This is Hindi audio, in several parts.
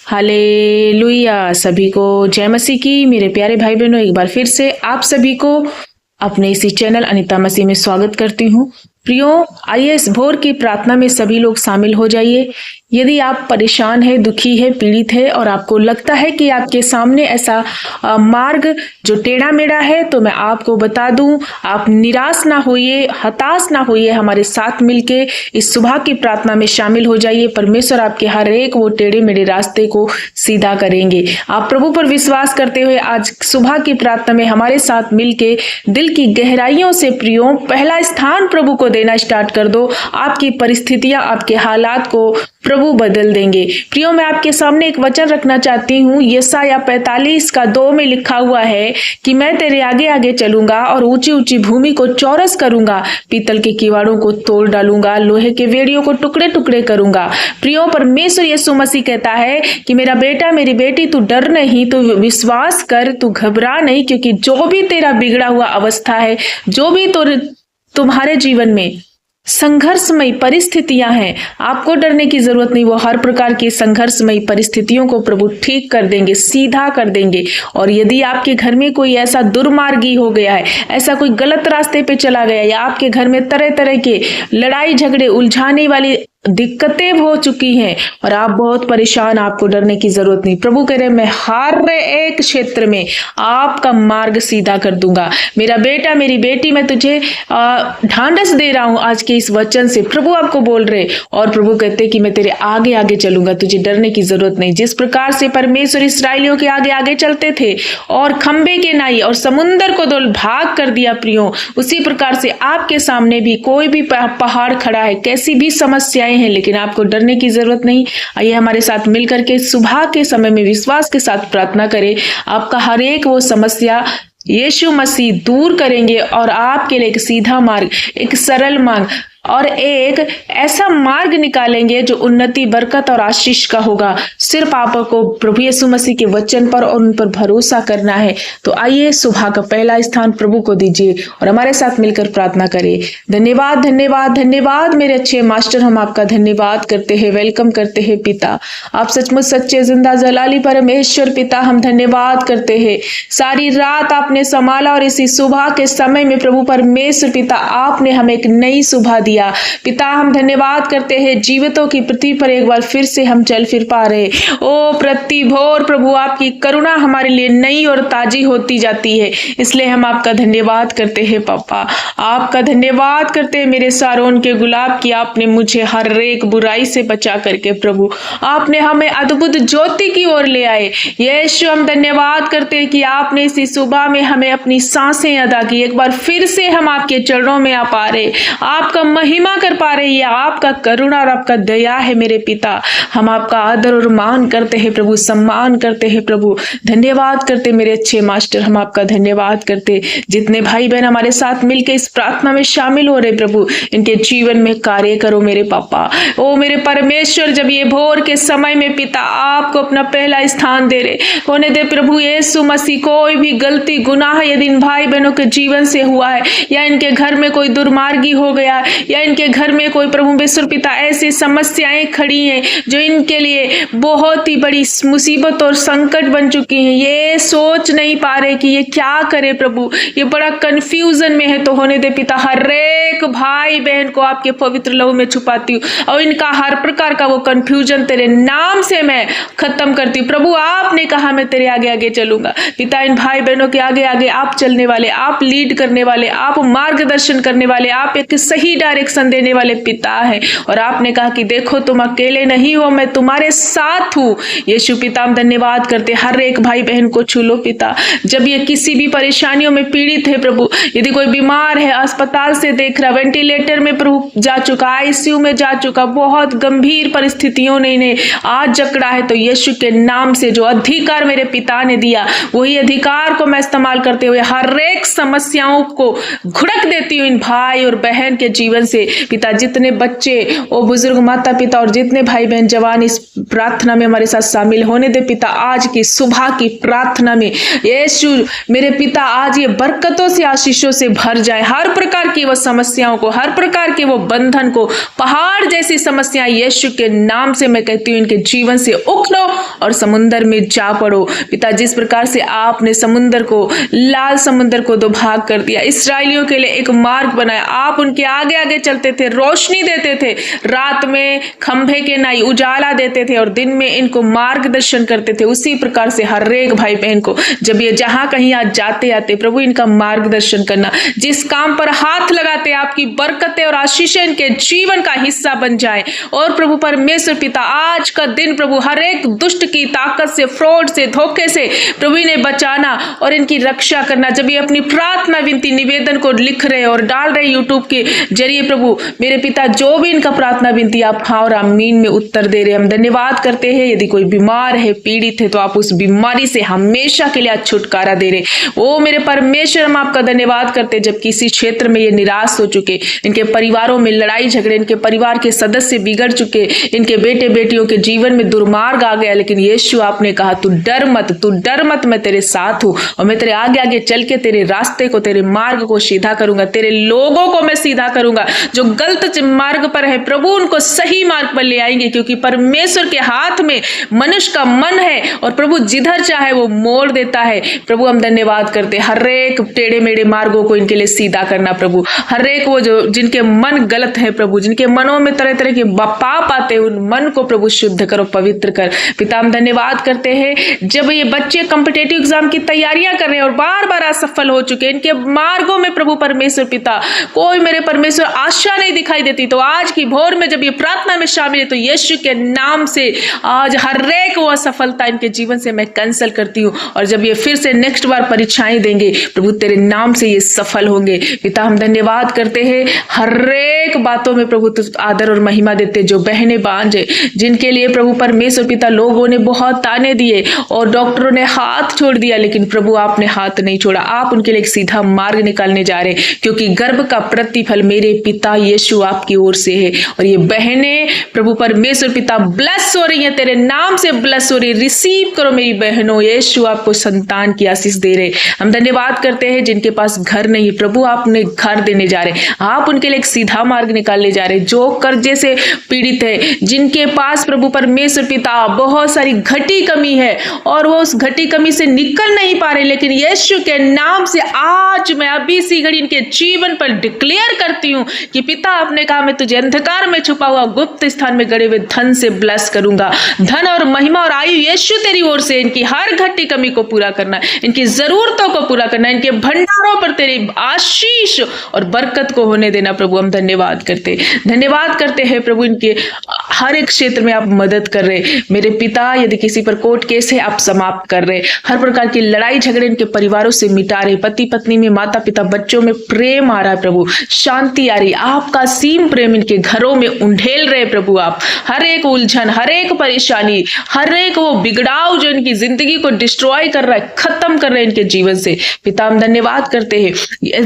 हालेलुया। सभी को जय मसीह की। मेरे प्यारे भाई बहनों, एक बार फिर से आप सभी को अपने इसी चैनल अनीता मसीह में स्वागत करती हूँ। प्रियो, आइए इस भोर की प्रार्थना में सभी लोग शामिल हो जाइए। यदि आप परेशान है, दुखी है, पीड़ित है और आपको लगता है कि आपके सामने ऐसा मार्ग जो टेढ़ा मेढ़ा है, तो मैं आपको बता दूं, आप निराश ना होइए, हताश ना होइए। हमारे साथ मिलके इस सुबह की प्रार्थना में शामिल हो जाइए। परमेश्वर आपके हर एक वो टेढ़े मेढ़े रास्ते को सीधा करेंगे। आप प्रभु पर विश्वास करते हुए आज सुबह की प्रार्थना में हमारे साथ मिलके दिल की गहराइयों से प्रियो पहला स्थान प्रभु को देना स्टार्ट कर दो। आपकी परिस्थितियां, आपके हालात को प्रभु बदल देंगे। प्रियो, मैं आपके सामने एक वचन रखना चाहती हूँ। यशायाह 45:2 में लिखा हुआ है कि मैं तेरे आगे आगे चलूंगा और ऊंची ऊंची भूमि को चौरस करूंगा, पीतल के किवाड़ों को तोड़ डालूंगा, लोहे के वेड़ियों को टुकड़े टुकड़े करूंगा। प्रियो, परमेश्वर यीशु मसीह कहता है कि मेरा बेटा, मेरी बेटी, तू डर नहीं, तू विश्वास कर, तू घबरा नहीं, क्योंकि जो भी तेरा बिगड़ा हुआ अवस्था है, जो भी तुम्हारे जीवन में संघर्षमयी परिस्थितियां हैं, आपको डरने की जरूरत नहीं। वो हर प्रकार की संघर्षमयी परिस्थितियों को प्रभु ठीक कर देंगे, सीधा कर देंगे। और यदि आपके घर में कोई ऐसा दुर्मार्गी हो गया है, ऐसा कोई गलत रास्ते पे चला गया, या आपके घर में तरह तरह के लड़ाई झगड़े, उलझाने वाली दिक्कतें हो चुकी हैं और आप बहुत परेशान, आपको डरने की जरूरत नहीं। प्रभु कह रहे, मैं हर एक क्षेत्र में आपका मार्ग सीधा कर दूंगा। मेरा बेटा, मेरी बेटी, मैं तुझे ढांढस दे रहा हूं आज के इस वचन से। प्रभु आपको बोल रहे, और प्रभु कहते कि मैं तेरे आगे आगे चलूंगा, तुझे डरने की जरूरत नहीं। जिस प्रकार से परमेश्वर इसराइलियों के आगे आगे चलते थे और खंबे के नाई और समुन्दर को दो भाग कर दिया प्रियो, उसी प्रकार से आपके सामने भी कोई भी पहाड़ खड़ा है, कैसी भी समस्याएं हैं, लेकिन आपको डरने की जरूरत नहीं। आइए हमारे साथ मिलकर के सुबह के समय में विश्वास के साथ प्रार्थना करें। आपका हर एक वो समस्या यीशु मसीह दूर करेंगे और आपके लिए एक सीधा मार्ग, एक सरल मार्ग और एक ऐसा मार्ग निकालेंगे जो उन्नति, बरकत और आशीष का होगा। सिर्फ आपको प्रभु यीशु मसीह के वचन पर और उन पर भरोसा करना है। तो आइए सुबह का पहला स्थान प्रभु को दीजिए और हमारे साथ मिलकर प्रार्थना करें। धन्यवाद, धन्यवाद, धन्यवाद मेरे अच्छे मास्टर, हम आपका धन्यवाद करते हैं, वेलकम करते हैं पिता। आप सचमुच सच्चे, जिंदा, जलाली परमेश्वर पिता, हम धन्यवाद करते हैं। सारी रात आपने संभाला और इसी सुबह के समय में प्रभु परमेश्वर पिता, आपने हमें एक नई सुबह दी पिता। हम धन्यवाद करते हैं, जीवितों की पृथ्वी पर एक बार फिर से हम चल फिर पा रहे। ओ प्रति भोर प्रभु आपकी करुणा हमारे लिए नई और ताजी होती जाती है, इसलिए हम आपका धन्यवाद करते हैं पापा। आपका धन्यवाद करते हैं मेरे सारोन के गुलाब की, आपने मुझे हर एक बुराई से बचा करके प्रभु आपने हमें अद्भुत ज्योति की ओर ले आए। यीशु, हम धन्यवाद करते हैं कि आपने इसी सुबह में हमें अपनी सांसें अदा की। एक बार फिर से हम आपके चरणों में आ पा रहे, आपका महिमा कर पा रही है। आपका करुणा और आपका दया है मेरे पिता। हम आपका आदर और मान करते हैं प्रभु, सम्मान करते हैं प्रभु, धन्यवाद करते मेरे अच्छे मास्टर। हम आपका धन्यवाद करते, जितने भाई बहन हमारे साथ मिलकर इस प्रार्थना में शामिल हो रहे प्रभु, इनके जीवन में कार्य करो मेरे पापा। ओ मेरे परमेश्वर, जब ये भोर के समय में पिता आपको अपना पहला स्थान दे रहे होने दे प्रभु यीशु मसीह। कोई भी गलती, गुनाह यदि इन भाई बहनों के जीवन से हुआ है, या इनके घर में कोई दुर्मार्गी हो गया, या इनके घर में कोई प्रभु परमेश्वर पिता ऐसी समस्याएं खड़ी हैं जो इनके लिए बहुत ही बड़ी मुसीबत और संकट बन चुकी हैं, ये सोच नहीं पा रहे कि ये क्या करे प्रभु, ये बड़ा कंफ्यूजन में है। तो होने दे पिता, हर एक भाई बहन को आपके पवित्र लहू में छुपाती हूँ और इनका हर प्रकार का वो कंफ्यूजन तेरे नाम से मैं खत्म करती हूँ प्रभु। आपने कहा मैं तेरे आगे आगे चलूंगा पिता। इन भाई बहनों के आगे आगे आप चलने वाले, आप लीड करने वाले, आप मार्गदर्शन करने वाले, आप एक सही डायरेक्शन देने वाले पिता है। और आपने कहा कि देखो तुम अकेले नहीं हो, मैं तुम्हारे साथ हूँ। यीशु पिता, हम धन्यवाद करते, हर एक भाई बहन को छू लो पिता। जब ये किसी भी परेशानियों में पीड़ित है प्रभु, यदि कोई बीमार है, अस्पताल से देख रहा, वेंटिलेटर में प्रभु जा चुका, आईसीयू में जा चुका, बहुत गंभीर परिस्थितियों ने इन्हें आज जकड़ा है, तो यीशु के नाम से जो अधिकार मेरे पिता ने दिया, वही अधिकार को मैं इस्तेमाल करते हुए हर एक समस्याओं को घुड़क देती हूँ इन भाई और बहन के जीवन से पिता जितने बच्चे ओ बुजुर्ग माता पिता और जितने भाई बहन जवान इस प्रार्थना में हमारे साथ शामिल होने दे पिता। आज की सुबह की प्रार्थना में यीशु मेरे पिता आज ये बरकतों से आशीषों से भर जाए। हर प्रकार की वो समस्याओं को, हर प्रकार के वो बंधन को, पहाड़ जैसी समस्याएं यीशु के नाम से मैं कहती हूँ इनके जीवन से उखड़ो और समुंदर में जा पड़ो पिता। जिस प्रकार से आपने समुंदर को, लाल समुंदर को दो भाग कर दिया, इसराइलियों के लिए एक मार्ग बनाया, आप उनके आगे आगे चलते थे, रोशनी देते थे, रात में खंभे के नाई उजाला देते थे और दिन में इनको मार्गदर्शन करते थे। उसी प्रकार से हर एक भाई बहन को जब ये जहां कहीं आज जाते आते प्रभु इनका मार्गदर्शन करना, जिस काम पर हाथ लगाते आपकी बरकतें और आशीषें इनके जीवन का हिस्सा बन जाए। और प्रभु परमेश्वर पिता आज का दिन प्रभु हर एक दुष्ट की ताकत से, फ्रॉड से, धोखे से प्रभु इन्हें बचाना और इनकी रक्षा करना। जब ये अपनी प्रार्थना विनती निवेदन को लिख रहे और डाल रहे यूट्यूब के जरिए प्रभु मेरे पिता जो भी इनका प्रार्थना विनती आप हाँ और आमीन में उत्तर दे रहे, हम धन्यवाद करते हैं। यदि कोई बीमार है, पीड़ित है तो आप उस बीमारी से हमेशा के लिए आज छुटकारा दे रहे। ओ मेरे परमेश्वर हम आपका धन्यवाद करते हैं। जब किसी क्षेत्र में ये निराश हो चुके, इनके परिवारों में लड़ाई झगड़े, इनके परिवार के सदस्य बिगड़ चुके, इनके बेटे बेटियों के जीवन में दुर्मार्ग आ गया, लेकिन यीशु आपने कहा तू डर मत, मैं तेरे साथ हूं और मैं तेरे आगे आगे चल के तेरे रास्ते को, तेरे मार्ग को सीधा करूंगा, तेरे लोगों को मैं सीधा करूंगा। जो गलत मार्ग पर है प्रभु उनको सही मार्ग पर ले आएंगे, क्योंकि परमेश्वर के हाथ में मनुष्य का मन है और प्रभु जिधर चाहे वो मोड़ देता है। प्रभु हम धन्यवाद करते हैं, हर एक टेढ़े मेढ़े मार्गों को इनके लिए सीधा करना प्रभु। हर एक वो जो जिनके मन गलत है प्रभु, जिनके मनों में तरह तरह के पाप आते हैं, उन मन को प्रभु शुद्ध करो, पवित्र कर पिता। हम धन्यवाद करते हैं जब ये बच्चे कॉम्पिटिटिव एग्जाम की तैयारियां कर रहे हैं और बार बार असफल हो चुके, इनके मार्गों में प्रभु परमेश्वर पिता कोई मेरे परमेश्वर आशा नहीं दिखाई देती, तो आज की भोर में जब ये प्रार्थना में शामिल है तो यीशु के नाम से आज हर एक वो असफलता इनके जीवन से मैं कैंसिल करती हूँ। और जब ये फिर से नेक्स्ट बार परीक्षाएं देंगे प्रभु तेरे नाम से ये सफल होंगे पिता। हम धन्यवाद करते हैं हर एक बातों में प्रभु आदर और महिमा देते। जो बहनें बांझे जिनके लिए प्रभु परमेश्वर पिता लोगों ने बहुत ताने दिए और डॉक्टरों ने हाथ छोड़ दिया, लेकिन प्रभु आपने हाथ नहीं छोड़ा, आप उनके लिए एक सीधा मार्ग निकालने जा रहे, क्योंकि गर्भ का प्रतिफल मेरे पिता यीशु आपकी ओर से है। और ये बहनें प्रभु परमेश्वर पिता ब्लेस हो रही हैं, तेरे नाम से ब्लेस हो रही। रिसीव करो मेरी बहनों, यीशु आपको संतान की आशीष दे रहे। हम धन्यवाद करते हैं जिनके पास घर नहीं है प्रभु आपने घर देने जा रहे, आप उनके लिए एक सीधा मार्ग निकालने जा रहे। जो कर्जे से पीड़ित है, जिनके पास प्रभु परमेश्वर पिता बहुत सारी घटी कमी है और वो उस घटी कमी से निकल नहीं पा रहे, लेकिन यीशु के नाम से आज मैं अभी सी घड़ी इनके जीवन पर डिक्लेयर करती हूँ कि पिता आपने कहा मैं तुझे अंधकार में छुपा हुआ गुप्त स्थान में गड़े हुए धन से ब्लेस करूंगा। धन और महिमा और आयु यीशु तेरी ओर से इनकी हर घटी कमी को पूरा करना, इनकी जरूरतों को पूरा करना, इनके भंडारों पर तेरी आशीष और बरकत को होने देना प्रभु। हम धन्यवाद करते हैं प्रभु, इनके हर एक क्षेत्र में आप मदद कर रहे मेरे पिता। यदि किसी पर कोर्ट केस है आप समाप्त कर रहे, हर प्रकार की लड़ाई झगड़े इनके परिवारों से मिटा रहे, पति पत्नी में, माता पिता बच्चों में प्रेम आ रहा है प्रभु, शांति आ रही, आपका सीम प्रेम इनके घरों में उंडेल रहे प्रभु। आप हर एक उलझन, हर एक परेशानी, हर एक वो बिगड़ाव जो इनकी जिंदगी को डिस्ट्रॉय कर रहा है, खत्म कर रहे हैं इनके जीवन से पिता। हम धन्यवाद करते हैं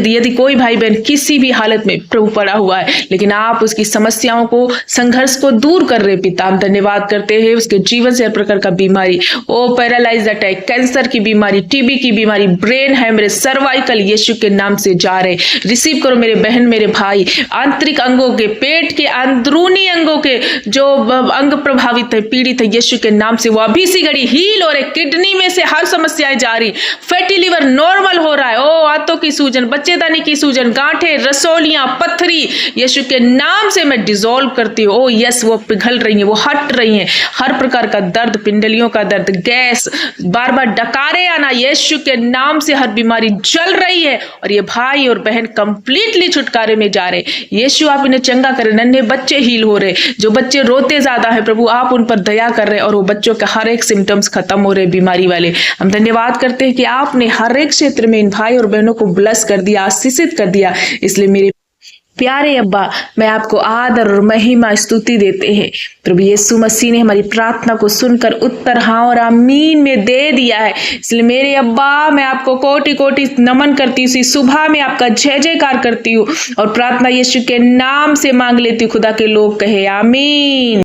यदि कोई भाई बहन किसी भी हालत में प्रभु पड़ा हुआ है, लेकिन आप उसकी समस्याओं को, संघर्ष को दूर कर रहे पिता। हम धन्यवाद करते हैं उसके जीवन से हर प्रकार का बीमारी, ओ पैरालाइज अटैक, कैंसर की बीमारी, टीबी की बीमारी, ब्रेन है मेरे सर्वाइकल यीशु के नाम से जा रहे। रिसीव करो मेरे बहन मेरे भाई, आंतरिक अंगों के, पेट के अंदरूनी अंगों के जो अंग प्रभावित है, पीड़ित है, यीशु के नाम से वो अभी सी घड़ी हील हो रहे। किडनी में से हर समस्याएं जा रही, फैटी लिवर नॉर्मल हो रहा है, ओ आंतों की सूजन, बच्चेदानी की सूजन, गांठें, रसोलियां, पत्थरी यीशु के नाम से मैं डिसॉल्व करती हूँ। ओ यस, वो पिघल रही है, वो हट रही है। हर प्रकार का दर्द, पिंडलियों का दर्द, गैस, बार बार डकारे आना, यीशु के नाम से हर बीमारी जल रही है और ये भाई और बहन कंप्लीटली छुटकारे में जा रहे। यीशु आप इन्हें चंगा करें, नन्हे बच्चे हील हो रहे, जो बच्चे रोते ज्यादा है प्रभु आप उन पर दया कर रहे और वो बच्चों के हर एक सिम्टम्स खत्म हो रहे बीमारी वाले। हम धन्यवाद करते हैं कि आपने हर एक क्षेत्र में इन भाई और बहनों को ब्लेस कर दिया, आशीषित कर दिया। इसलिए मेरे प्यारे अब्बा, मैं आपको आदर और महिमा स्तुति देते हैं। प्रभु यीशु मसीह ने हमारी प्रार्थना को सुनकर उत्तर हाँ और आमीन में दे दिया है। इसलिए मेरे अब्बा, मैं आपको कोटि कोटि नमन करती हूँ। सुबह में आपका जय जयकार करती हूँ और प्रार्थना यीशु के नाम से मांग लेती हूँ। खुदा के लोग कहे आमीन।